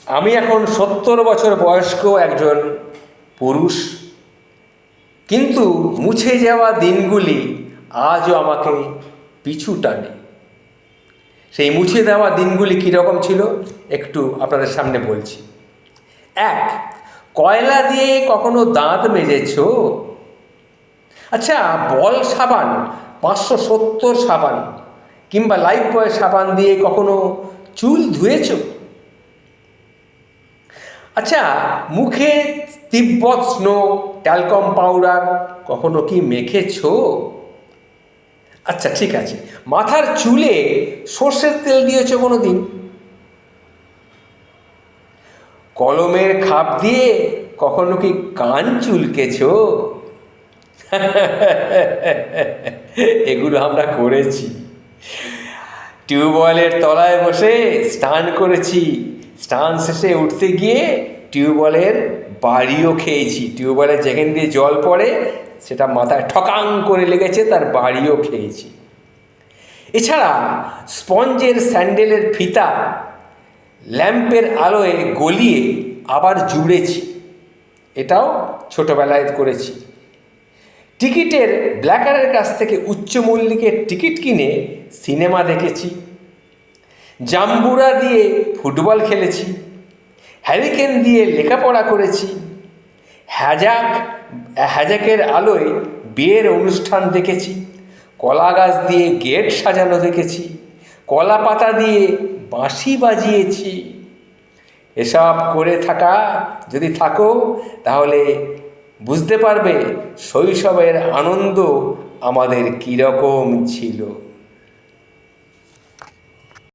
আমি এখন 70 বছর বয়স্ক একজন পুরুষ, কিন্তু মুছে যাওয়া দিনগুলি আজও আমাকে পিছু টানে। সেই মুছে দেওয়া দিনগুলি কীরকম ছিল একটু আপনাদের সামনে বলছি। 1, কয়লা দিয়ে কখনো দাঁত মেজেছ? আচ্ছা, বল সাবান 570 সাবান কিংবা লাইফবয় সাবান দিয়ে কখনো চুল ধুয়েছ? আচ্ছা, মুখে তিব্বত স্নো ট্যালকম পাউডার কখনো কি মেখেছ? আচ্ছা ঠিক আছে, মাথার চুলে সর্ষের তেল দিয়েছ কোনো দিন? কলমের খাপ দিয়ে কখনো কি কান চুলকেছ? এগুলো আমরা করেছি। টিউবওয়েলের তলায় বসে স্নান করেছি, স্নান শেষে উঠতে গিয়ে টিউবওয়েলের বাড়িও খেয়েছি। টিউবওয়েলের যেখান দিয়ে জল পড়ে সেটা মাথায় ঠকাং করে লেগেছে, তার বাড়িও খেয়েছি। এছাড়া স্পঞ্জের স্যান্ডেলের ফিতা ল্যাম্পের আলোয় গলিয়ে আবার জুড়েছি, এটাও ছোটোবেলায় করেছি। টিকিটের ব্ল্যাকারের কাছ থেকে উচ্চ মূল্যের টিকিট কিনে সিনেমা দেখেছি। জাম্বুরা দিয়ে ফুটবল খেলেছি, হ্যারিকেন দিয়ে লেখাপড়া করেছি, হ্যাজাকের আলোয় বিয়ের অনুষ্ঠান দেখেছি, কলা গাছ দিয়ে গেট সাজানো দেখেছি, কলা পাতা দিয়ে বাঁশি বাজিয়েছি। এসব করে যদি থাকো তাহলে বুঝতে পারবে শৈশবের আনন্দ আমাদের কীরকম ছিল।